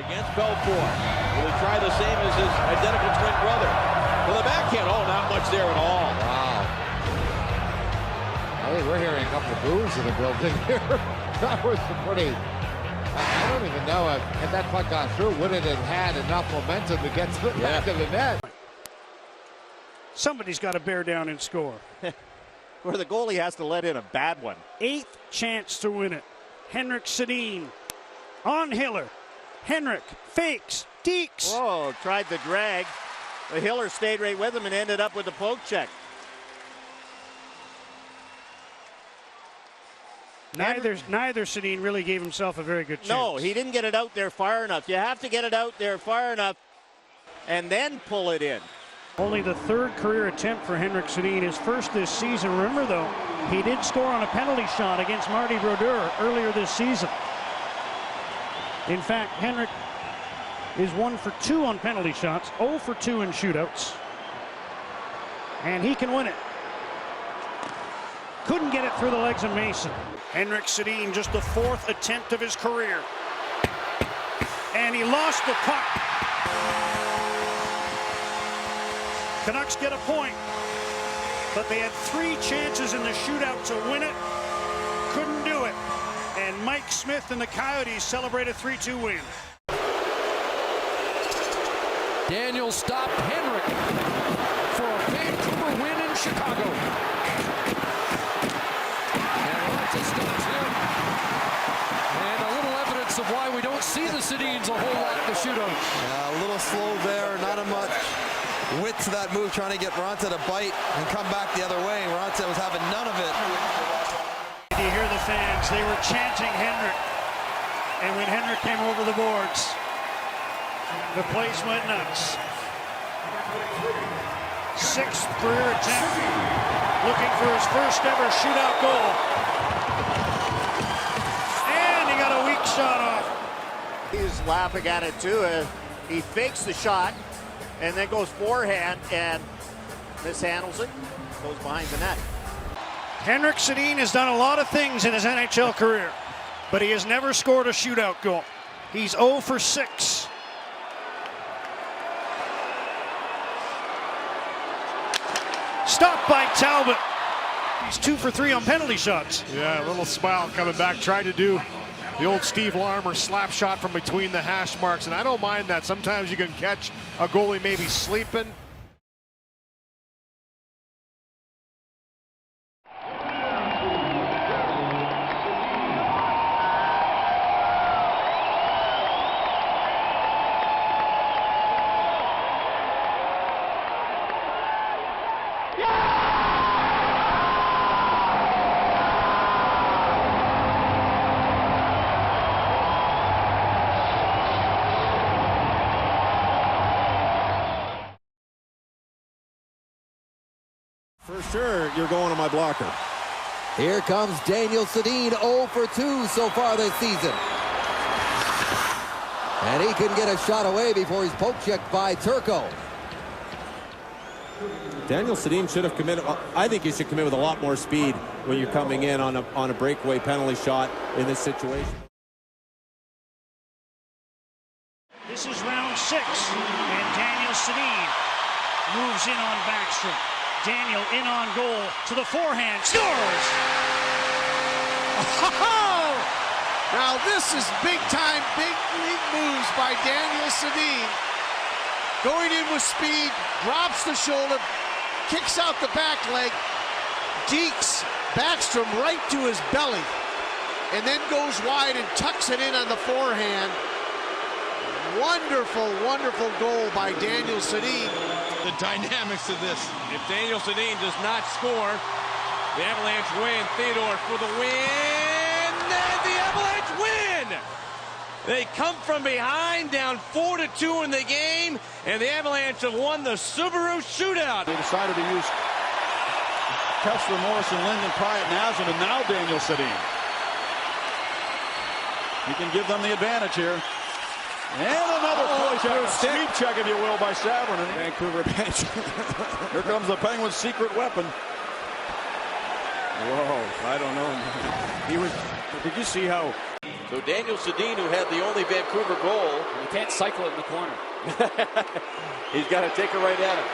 against Belfort. Will he try the same as his identical twin brother? With a backhand. Oh, not much there at all. Wow. Hey, we're hearing a couple of boos in the building here. That was pretty. I don't even know if that puck gone through, would it have had enough momentum to get to the back of the net? Somebody's got to bear down and score. Where the goalie has to let in a bad one. 8th chance to win it. Henrik Sedin on Hiller. Henrik fakes, dekes. Oh, tried the drag. The Hiller stayed right with him and ended up with the poke check. Neither Sedin really gave himself a very good chance. No, he didn't get it out there far enough. You have to get it out there far enough and then pull it in. Only the 3rd career attempt for Henrik Sedin, his first this season. Remember, though, he did score on a penalty shot against Marty Brodeur earlier this season. In fact, Henrik is 1 for 2 on penalty shots, 0 for 2 in shootouts. And he can win it. Couldn't get it through the legs of Mason. Henrik Sedin, just the 4th attempt of his career. And he lost the puck. Canucks get a point, but they had 3 chances in the shootout to win it. Couldn't do it. And Mike Smith and the Coyotes celebrate a 3-2 win. Daniel stopped Henrik for a Vancouver win in Chicago. And Ranta stops him. And a little evidence of why we don't see the Sedins a whole lot in the shootout. A little slow there, not a much width to that move, trying to get Ranta to bite and come back the other way. Ranta was having none of it. You hear the fans, they were chanting Henrik. And when Henrik came over the boards, the place went nuts. 6th career attempt, looking for his first ever shootout goal. And he got a weak shot off. He's laughing at it too. He fakes the shot and then goes forehand and mishandles it, goes behind the net. Henrik Sedin has done a lot of things in his NHL career, but he has never scored a shootout goal. He's 0 for 6. Stopped by Talbot. He's 2 for 3 on penalty shots. Yeah, a little smile coming back, tried to do the old Steve Larmer slap shot from between the hash marks, and I don't mind that. Sometimes you can catch a goalie maybe sleeping. For sure, you're going to my blocker. Here comes Daniel Sedin, 0 for 2 so far this season. And he can get a shot away before he's poke checked by Turco. Daniel Sedin should have committed. I think he should commit with a lot more speed when you're coming in on a breakaway penalty shot in this situation. This is round 6, and Daniel Sedin moves in on Backstrom. Daniel in on goal to the forehand, scores! Oh! Now this is big time, big league moves by Daniel Sedin. Going in with speed, drops the shoulder, kicks out the back leg, dekes Backstrom right to his belly, and then goes wide and tucks it in on the forehand. Wonderful, wonderful goal by Daniel Sedin. The dynamics of this. If Daniel Sedin does not score, the Avalanche win. Theodore for the win, and the Avalanche win! They come from behind, down 4-2 in the game, and the Avalanche have won the Subaru Shootout. They decided to use Kessler, Morrison, Linden, Pryor, Nazem, and now Daniel Sedin. He can give them the advantage here. And another sweep check, if you will, by Savern. And Vancouver bench. Here comes the Penguins' secret weapon. Whoa, I don't know. Did you see how So Daniel Sedin, who had the only Vancouver goal. You can't cycle it in the corner. He's got to take it right at him.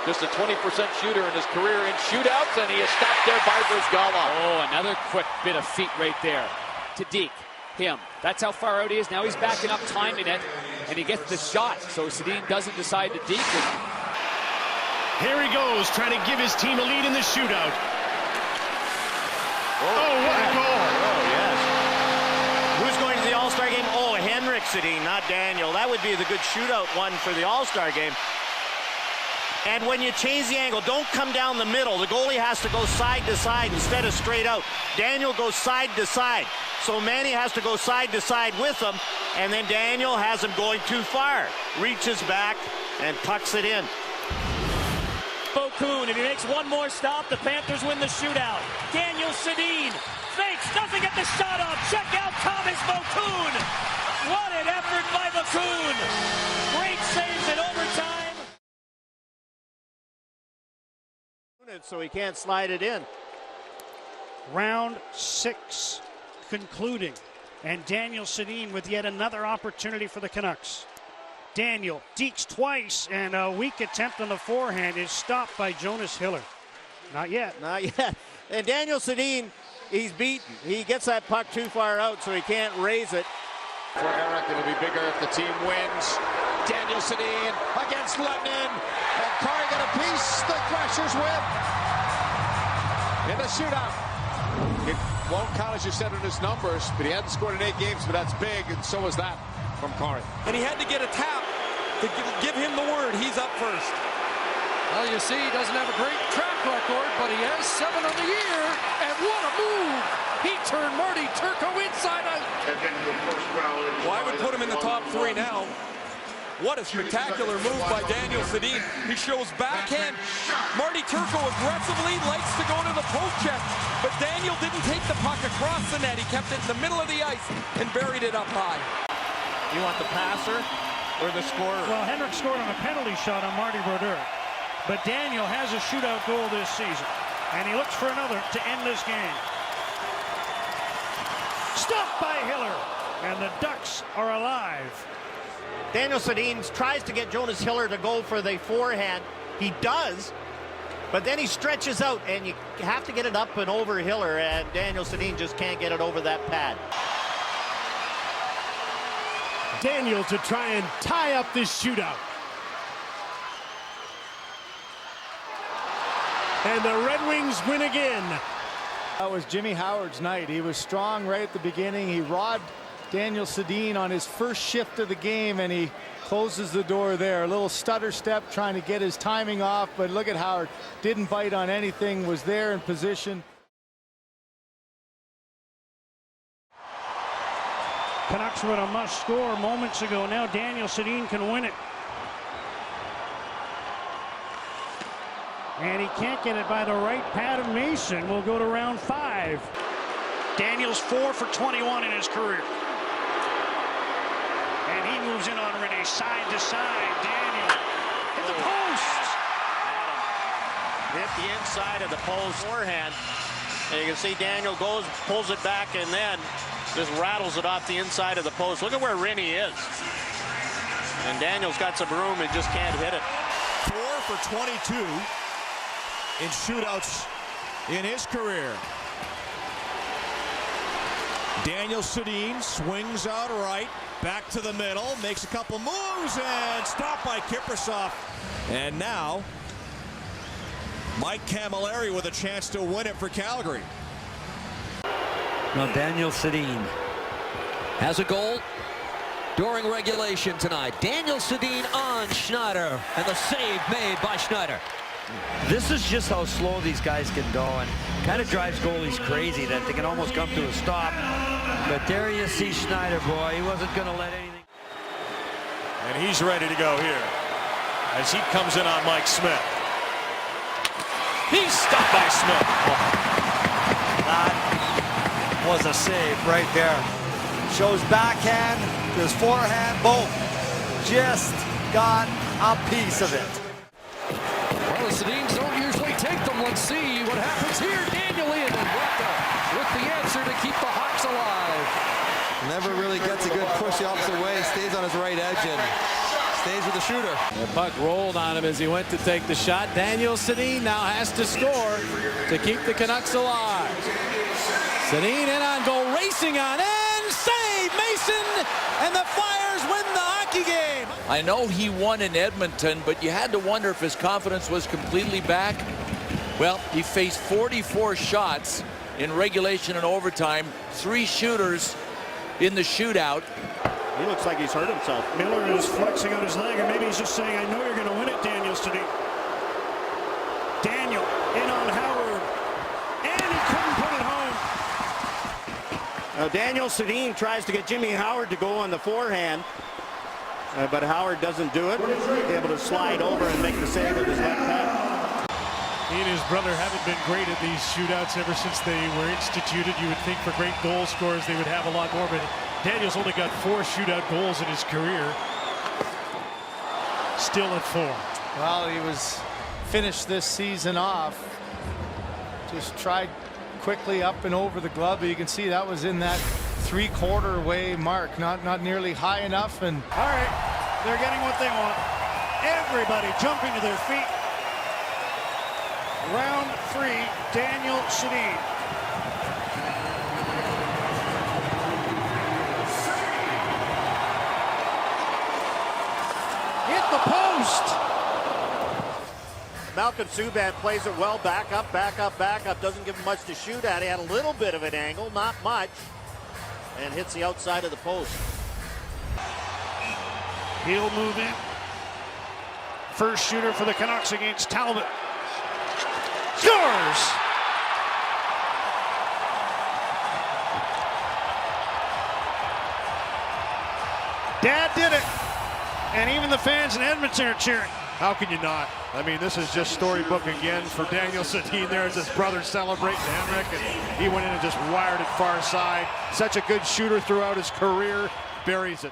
Just a 20% shooter in his career in shootouts, and he is stopped there by Brizgala. Oh, another quick bit of feet right there to Deke. Him. That's how far out he is. Now he's backing up, timing it, and he gets the shot. So Sedin doesn't decide to deke it. Here he goes, trying to give his team a lead in the shootout. Oh, what a goal! Oh, yes. Who's going to the All-Star game? Oh, Henrik Sedin, not Daniel. That would be the good shootout one for the All-Star game. And when you change the angle, don't come down the middle. The goalie has to go side to side instead of straight out. Daniel goes side to side. So Manny has to go side to side with him, and then Daniel has him going too far. Reaches back and tucks it in. Bocoon, and he makes one more stop. The Panthers win the shootout. Daniel Sedin fakes, doesn't get the shot off. Check out Thomas Bocoon. What an effort by Bocoon. Great saves in overtime. So he can't slide it in. Round 6 concluding, and Daniel Sedin with yet another opportunity for the Canucks. Daniel dekes twice, and a weak attempt on the forehand is stopped by Jonas Hiller. Not yet. Not yet. And Daniel Sedin, he's beaten. He gets that puck too far out, so he can't raise it. For Henrik, it'll be bigger if the team wins. Daniel Sedin against London. And Carter got a piece. The Thrashers win in the shootout. It won't count, as you said, in his numbers, but he hadn't scored in 8 games, but that's big, and so is that from Carter. And he had to get a tap to give him the word. He's up first. Well, you see, he doesn't have a great track record, but he has 7 on the year, and what a move! He turned Marty Turco inside out. Well, I would put him in the top 3 now. What a spectacular move by Daniel Sedin. He shows backhand. Marty Turco aggressively likes to go to the post check, but Daniel didn't take the puck across the net. He kept it in the middle of the ice and buried it up high. You want the passer or the scorer? Well, Henrik scored on a penalty shot on Marty Brodeur, but Daniel has a shootout goal this season, and he looks for another to end this game. Stopped by Hiller, and the Ducks are alive. Daniel Sedin tries to get Jonas Hiller to go for the forehand. He does, but then he stretches out, and you have to get it up and over Hiller, and Daniel Sedin just can't get it over that pad. Daniel to try and tie up this shootout. And the Red Wings win again. That was Jimmy Howard's night. He was strong right at the beginning. He robbed Daniel Sedin on his first shift of the game, and he closes the door there. A little stutter step trying to get his timing off, but look at Howard. Didn't bite on anything, was there in position. Canucks were a must-score moments ago. Now Daniel Sedin can win it. And he can't get it by the right pad of Mason. We'll go to round 5. Daniel's 4 for 21 in his career. And he moves in on Rene, side to side. Daniel hit the post. Hit the inside of the post forehand. And you can see Daniel goes, pulls it back, and then just rattles it off the inside of the post. Look at where Rene is. And Daniel's got some room and just can't hit it. 4 for 22 in shootouts in his career. Daniel Sedin swings out right, back to the middle, makes a couple moves, and stopped by Kiprusoff. And now, Mike Camilleri with a chance to win it for Calgary. Now Daniel Sedin has a goal during regulation tonight. Daniel Sedin on Schneider, and the save made by Schneider. This is just how slow these guys can go, and kind of drives goalies crazy that they can almost come to a stop. But there you see Schneider, boy. He wasn't going to let anything. And he's ready to go here as he comes in on Mike Smith. He's stopped by Smith. That was a save right there. Shows backhand, his forehand, both. Just got a piece of it. Well, the Sedins don't usually take them. Let's see what happens here. Daniel in and with the answer to keep the Hawks alive. the opposite way, stays on his right edge, and stays with the shooter. The puck rolled on him as he went to take the shot. Daniel Sedin now has to score to keep the Canucks alive. Sedin in on goal, racing on, and save! Mason, and the Flyers win the hockey game. I know he won in Edmonton, but you had to wonder if his confidence was completely back. Well, he faced 44 shots in regulation and overtime, 3 shooters in the shootout. He looks like he's hurt himself. Miller is flexing on his leg, or maybe he's just saying, I know you're going to win it, Daniel Sedin. Daniel in on Howard, and he couldn't put it home. Now Daniel Sedin tries to get Jimmy Howard to go on the forehand, but Howard doesn't do it. Able to slide over and make the save with his left hand. He and his brother haven't been great at these shootouts ever since they were instituted. You would think for great goal scorers they would have a lot more, but Daniel's only got 4 shootout goals in his career. Still at 4. Well, he was finished this season off. Just tried quickly up and over the glove, but you can see that was in that 3/4 way mark, not nearly high enough. And all right, they're getting what they want. Everybody jumping to their feet. Round 3, Daniel Sedin. Hit the post. Malcolm Subban plays it well. Back up, back up, back up. Doesn't give him much to shoot at. He had a little bit of an angle, not much. And hits the outside of the post. He'll move in. First shooter for the Canucks against Talbot. Scores! Dad did it. And even the fans in Edmonton are cheering. How can you not? I mean, this is just storybook again for Daniel Sedin. There's his brother celebrating Henrik, and he went in and just wired it far side. Such a good shooter throughout his career. Buries it.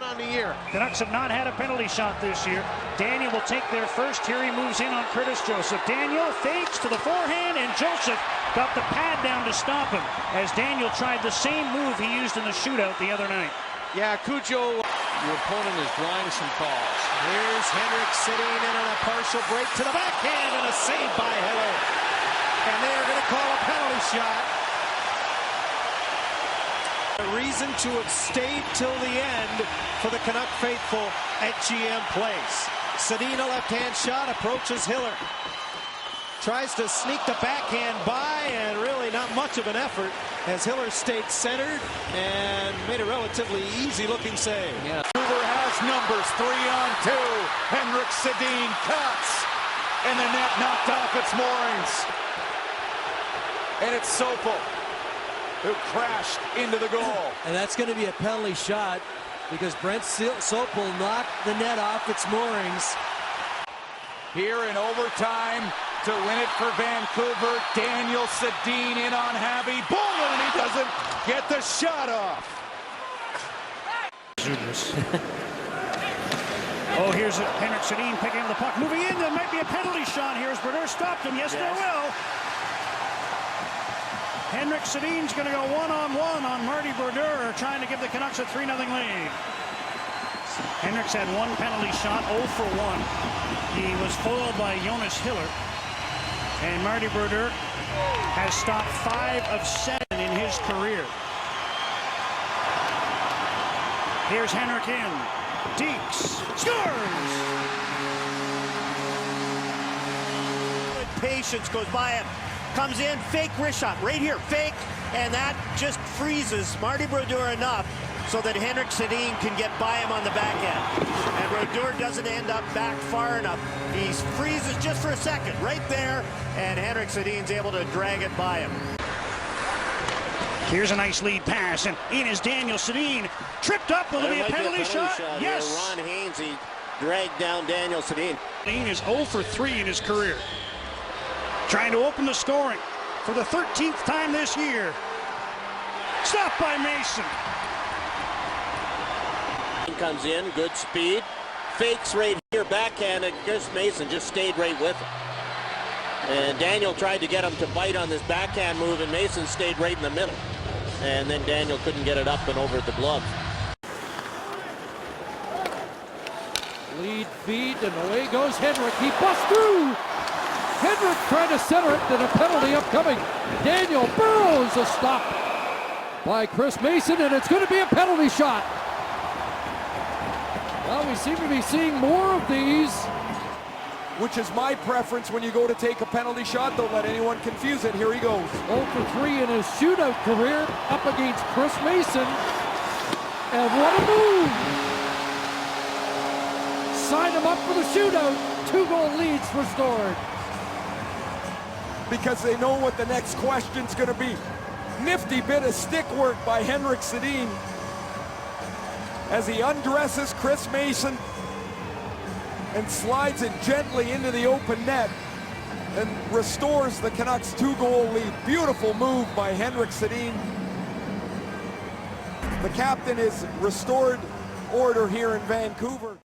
On the year. Canucks have not had a penalty shot this year. Daniel will take their first. Here he moves in on Curtis Joseph. Daniel fakes to the forehand, and Joseph got the pad down to stop him as Daniel tried the same move he used in the shootout the other night. Yeah, Cujo. Your opponent is drawing some calls. Here's Henrik sitting in on a partial break to the backhand, and a save by Hiller. And they are going to call a penalty shot. A reason to have stayed till the end for the Canuck faithful at GM Place. Sedin, a left-hand shot, approaches Hiller. Tries to sneak the backhand by, and really not much of an effort as Hiller stayed centered and made a relatively easy-looking save. Yeah. Vancouver has numbers, 3-on-2. Henrik Sedin cuts, and the net knocked off its moorings. And it's Sopel who crashed into the goal. And that's going to be a penalty shot because Brent Sopel knocked the net off its moorings. Here in overtime to win it for Vancouver, Daniel Sedin in on Happy. Boom, and he doesn't get the shot off. Oh, here's Henrik Sedin picking up the puck. Moving in, there might be a penalty shot here as Brodeur stopped him. Yes, there will. Henrik Sedin's going to go one-on-one on Marty Brodeur, trying to give the Canucks a 3-0 lead. Henrik's had 1 penalty shot, 0 for 1. He was foiled by Jonas Hiller. And Marty Brodeur has stopped 5 of 7 in his career. Here's Henrik in. Deeks scores! Patience goes by him. Comes in, fake wrist shot, right here, fake, and that just freezes Marty Brodeur enough so that Henrik Sedin can get by him on the back end. And Brodeur doesn't end up back far enough. He freezes just for a second, right there, and Henrik Sedin's able to drag it by him. Here's a nice lead pass, and in is Daniel Sedin. Tripped up, will it be a penalty shot? Yes! Ron Hainsey dragged down Daniel Sedin. Sedin is 0 for 3 in his career. Trying to open the scoring for the 13th time this year. Stopped by Mason. Comes in, good speed. Fakes right here, backhand, and Chris Mason just stayed right with him. And Daniel tried to get him to bite on this backhand move, and Mason stayed right in the middle. And then Daniel couldn't get it up and over the glove. Lead feed, and away goes Henrik. He busts through. Henrik trying to center it, and a penalty upcoming. Daniel burrows a stop by Chris Mason, and it's going to be a penalty shot. Well, we seem to be seeing more of these. Which is my preference when you go to take a penalty shot. Don't let anyone confuse it. Here he goes. 0 for 3 in his shootout career up against Chris Mason. And what a move! Sign him up for the shootout. 2-goal leads restored. Because they know what the next question's going to be. Nifty bit of stick work by Henrik Sedin as he undresses Chris Mason and slides it gently into the open net and restores the Canucks 2-goal lead. Beautiful move by Henrik Sedin. The captain is restored order here in Vancouver.